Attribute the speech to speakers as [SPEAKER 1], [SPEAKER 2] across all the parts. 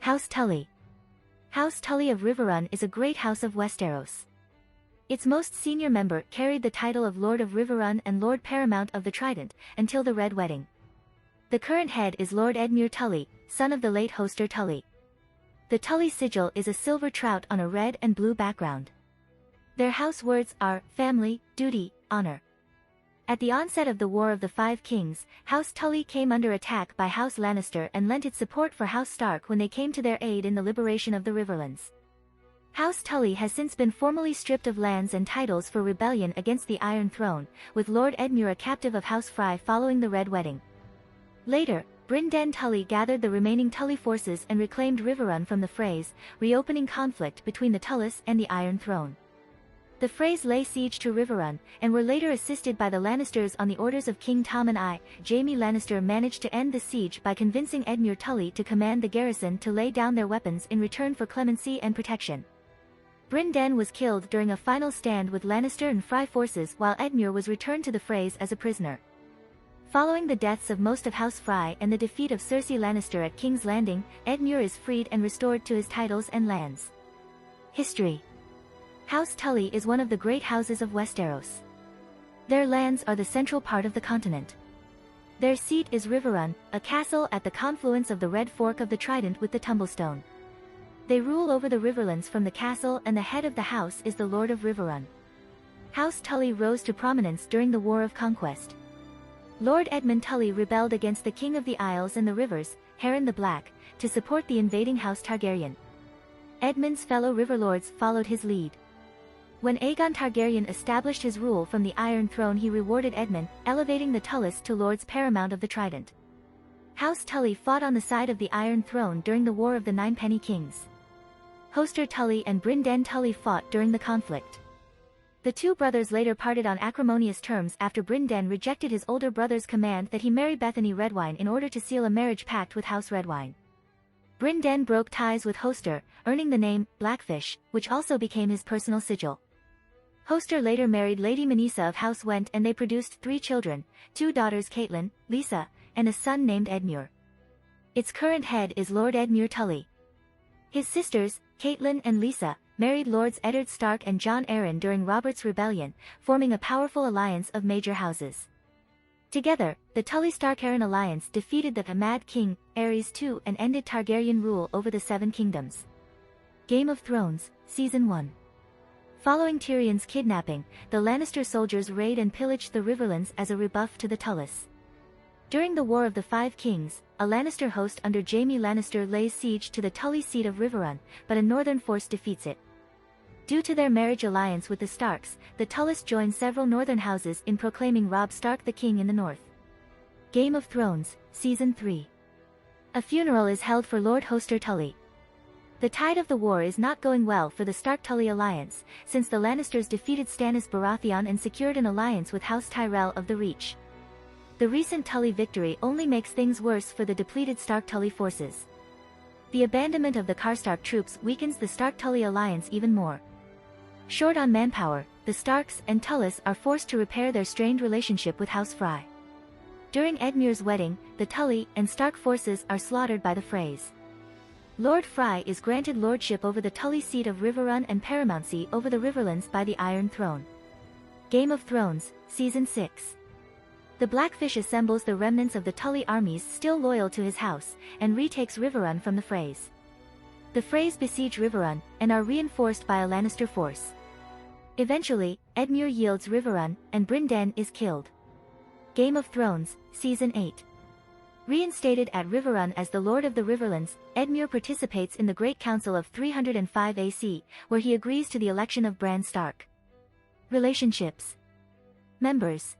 [SPEAKER 1] House Tully. House Tully of Riverrun is a great house of Westeros. Its most senior member carried the title of Lord of Riverrun and Lord Paramount of the Trident, until the Red Wedding. The current head is Lord Edmure Tully, son of the late Hoster Tully. The Tully sigil is a silver trout on a red and blue background. Their house words are, family, duty, honor. At the onset of the War of the Five Kings, House Tully came under attack by House Lannister and lent its support for House Stark when they came to their aid in the liberation of the Riverlands. House Tully has since been formally stripped of lands and titles for rebellion against the Iron Throne, with Lord Edmure a captive of House Frye following the Red Wedding. Later, Bryn Den Tully gathered the remaining Tully forces and reclaimed Riverrun from the Freys, reopening conflict between the Tullys and the Iron Throne. The Freys lay siege to Riverrun, and were later assisted by the Lannisters on the orders of King Tom and Jaime Lannister managed to end the siege by convincing Edmure Tully to command the garrison to lay down their weapons in return for clemency and protection. Bryn Den was killed during a final stand with Lannister and Frye forces while Edmure was returned to the Freys as a prisoner. Following the deaths of most of House Frye and the defeat of Cersei Lannister at King's Landing, Edmure is freed and restored to his titles and lands. History. House Tully is one of the great houses of Westeros. Their lands are the central part of the continent. Their seat is Riverrun, a castle at the confluence of the Red Fork of the Trident with the Tumblestone. They rule over the Riverlands from the castle, and the head of the house is the Lord of Riverrun. House Tully rose to prominence during the War of Conquest. Lord Edmund Tully rebelled against the King of the Isles and the Rivers, Harren the Black, to support the invading House Targaryen. Edmund's fellow Riverlords followed his lead. When Aegon Targaryen established his rule from the Iron Throne, he rewarded Edmund, elevating the Tullys to Lords Paramount of the Trident. House Tully fought on the side of the Iron Throne during the War of the Ninepenny Kings. Hoster Tully and Bryn Den Tully fought during the conflict. The two brothers later parted on acrimonious terms after Bryn Den rejected his older brother's command that he marry Bethany Redwine in order to seal a marriage pact with House Redwine. Bryn Den broke ties with Hoster, earning the name Blackfish, which also became his personal sigil. Hoster later married Lady Manisa of House Went, and they produced 3 children, 2 daughters Catelyn, Lisa, and a son named Edmure. Its current head is Lord Edmure Tully. His sisters, Catelyn and Lisa, married Lords Eddard Stark and Jon Arryn during Robert's Rebellion, forming a powerful alliance of major houses. Together, the Tully-Stark-Arryn alliance defeated the Mad King, Aerys II, and ended Targaryen rule over the Seven Kingdoms. Game of Thrones, Season 1. Following Tyrion's kidnapping, the Lannister soldiers raid and pillaged the Riverlands as a rebuff to the Tullys. During the War of the Five Kings, a Lannister host under Jaime Lannister lays siege to the Tully seat of Riverrun, but a northern force defeats it. Due to their marriage alliance with the Starks, the Tullys join several northern houses in proclaiming Robb Stark the king in the north. Game of Thrones, Season 3. A funeral is held for Lord Hoster Tully. The tide of the war is not going well for the Stark-Tully alliance, since the Lannisters defeated Stannis Baratheon and secured an alliance with House Tyrell of the Reach. The recent Tully victory only makes things worse for the depleted Stark-Tully forces. The abandonment of the Karstark troops weakens the Stark-Tully alliance even more. Short on manpower, the Starks and Tullys are forced to repair their strained relationship with House Frye. During Edmure's wedding, the Tully and Stark forces are slaughtered by the Freys. Lord Frye is granted lordship over the Tully seat of Riverrun and paramountcy over the Riverlands by the Iron Throne. Game of Thrones, Season 6. The Blackfish assembles the remnants of the Tully armies still loyal to his house, and retakes Riverrun from the Freys. The Freys besiege Riverrun, and are reinforced by a Lannister force. Eventually, Edmure yields Riverrun, and Bryn Den is killed. Game of Thrones, Season 8. Reinstated at Riverrun as the Lord of the Riverlands, Edmure participates in the Great Council of 305 AC, where he agrees to the election of Bran Stark. Relationships. Members.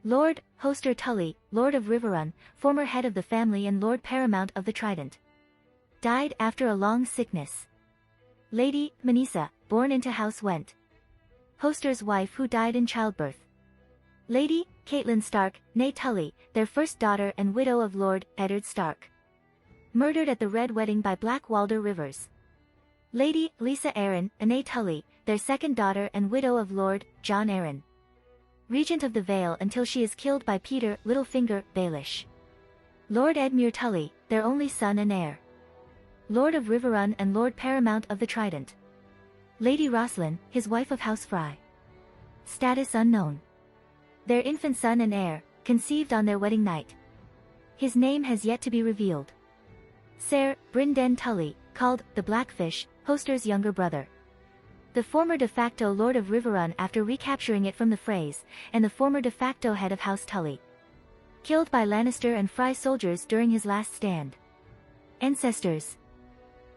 [SPEAKER 1] Lord Hoster Tully, Lord of Riverrun, former head of the family and Lord Paramount of the Trident. Died after a long sickness. Lady Manisa, born into House Went. Hoster's wife who died in childbirth. Lady Catelyn Stark, née Tully, their first daughter and widow of Lord Eddard Stark. Murdered at the Red Wedding by Black Walder Rivers. Lady Lisa Arryn, née Tully, their second daughter and widow of Lord Jon Arryn. Regent of the Vale until she is killed by Peter Littlefinger Baelish. Lord Edmure Tully, their only son and heir. Lord of Riverrun and Lord Paramount of the Trident. Lady Roslyn, his wife of House Fry. Status unknown. Their infant son and heir, conceived on their wedding night. His name has yet to be revealed. Ser Brynden Tully, called the Blackfish, Hoster's younger brother. The former de facto Lord of Riverrun after recapturing it from the Freys, and the former de facto head of House Tully. Killed by Lannister and Fry soldiers during his last stand. Ancestors.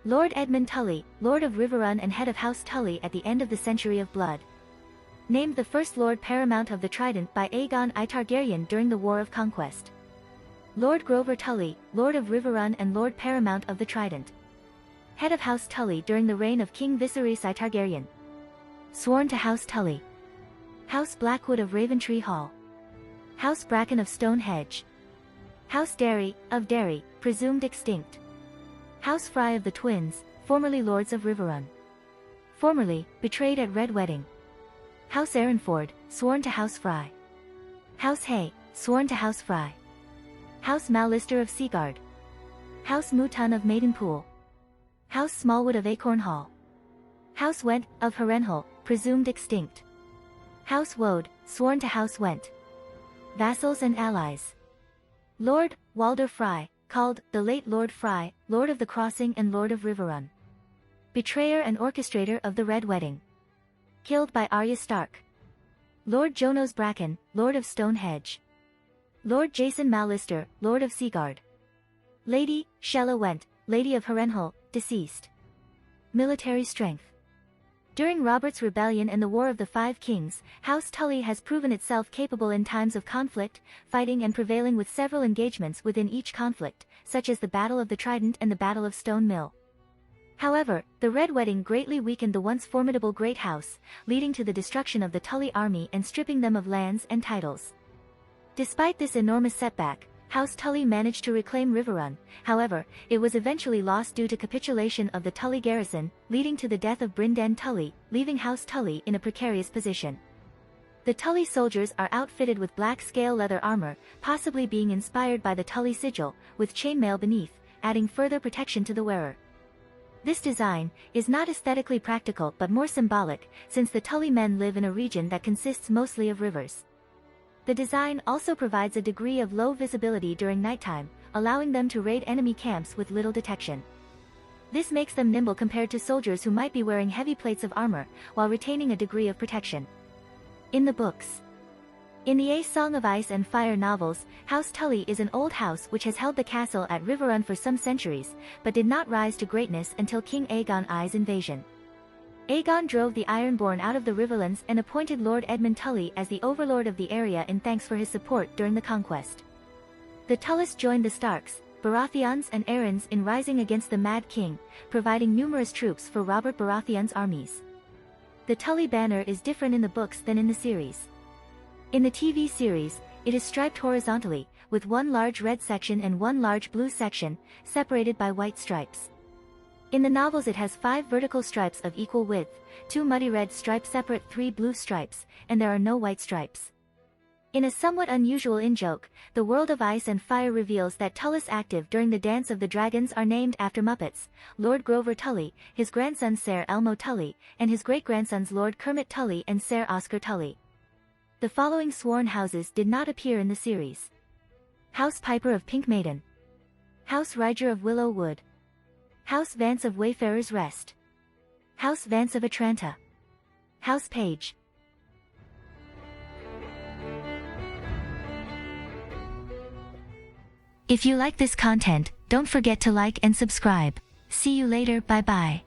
[SPEAKER 1] Lord Edmund Tully, Lord of Riverrun and head of House Tully at the end of the Century of Blood. Named the first Lord Paramount of the Trident by Aegon I Targaryen during the War of Conquest. Lord Grover Tully, Lord of Riverrun and Lord Paramount of the Trident. Head of House Tully during the reign of King Viserys I Targaryen. Sworn to House Tully. House Blackwood of Raventree Hall. House Bracken of Stonehenge. House Derry, of Derry, presumed extinct. House Fry of the Twins, formerly Lords of Riverrun. Formerly, betrayed at Red Wedding. House Aaronford, sworn to House Fry. House Hay, sworn to House Fry. House Mallister of Seaguard. House Mouton of Maidenpool. House Smallwood of Acorn Hall. House Went, of Harrenhal, presumed extinct. House Woad, sworn to House Went. Vassals and allies. Lord Walder Fry, called the late Lord Fry, Lord of the Crossing and Lord of Riverrun. Betrayer and orchestrator of the Red Wedding. Killed by Arya Stark. Lord Jonos Bracken, Lord of Stonehenge. Lord Jason Mallister, Lord of Seaguard. Lady Shella Went, Lady of Harrenhal, deceased. Military strength. During Robert's Rebellion and the War of the Five Kings, House Tully has proven itself capable in times of conflict, fighting and prevailing with several engagements within each conflict, such as the Battle of the Trident and the Battle of Stone Mill. However, the Red Wedding greatly weakened the once formidable Great House, leading to the destruction of the Tully army and stripping them of lands and titles. Despite this enormous setback, House Tully managed to reclaim Riverrun. However, it was eventually lost due to capitulation of the Tully garrison, leading to the death of Brynden Tully, leaving House Tully in a precarious position. The Tully soldiers are outfitted with black scale leather armor, possibly being inspired by the Tully sigil, with chainmail beneath, adding further protection to the wearer. This design is not aesthetically practical but more symbolic, since the Tully men live in a region that consists mostly of rivers. The design also provides a degree of low visibility during nighttime, allowing them to raid enemy camps with little detection. This makes them nimble compared to soldiers who might be wearing heavy plates of armor, while retaining a degree of protection. In the books. In the A Song of Ice and Fire novels, House Tully is an old house which has held the castle at Riverrun for some centuries, but did not rise to greatness until King Aegon I's invasion. Aegon drove the Ironborn out of the Riverlands and appointed Lord Edmund Tully as the overlord of the area in thanks for his support during the conquest. The Tullys joined the Starks, Baratheons and Arryns in rising against the Mad King, providing numerous troops for Robert Baratheon's armies. The Tully banner is different in the books than in the series. In the TV series, it is striped horizontally, with one large red section and one large blue section, separated by white stripes. In the novels it has 5 vertical stripes of equal width, 2 muddy red stripes separate 3 blue stripes, and there are no white stripes. In a somewhat unusual in-joke, the World of Ice and Fire reveals that Tullys active during the Dance of the Dragons are named after Muppets, Lord Grover Tully, his grandson Ser Elmo Tully, and his great-grandsons Lord Kermit Tully and Ser Oscar Tully. The following sworn houses did not appear in the series. House Piper of Pink Maiden. House Ryger of Willow Wood. House Vance of Wayfarer's Rest. House Vance of Atranta. House Page. If you like this content, don't forget to like and subscribe. See you later, bye bye.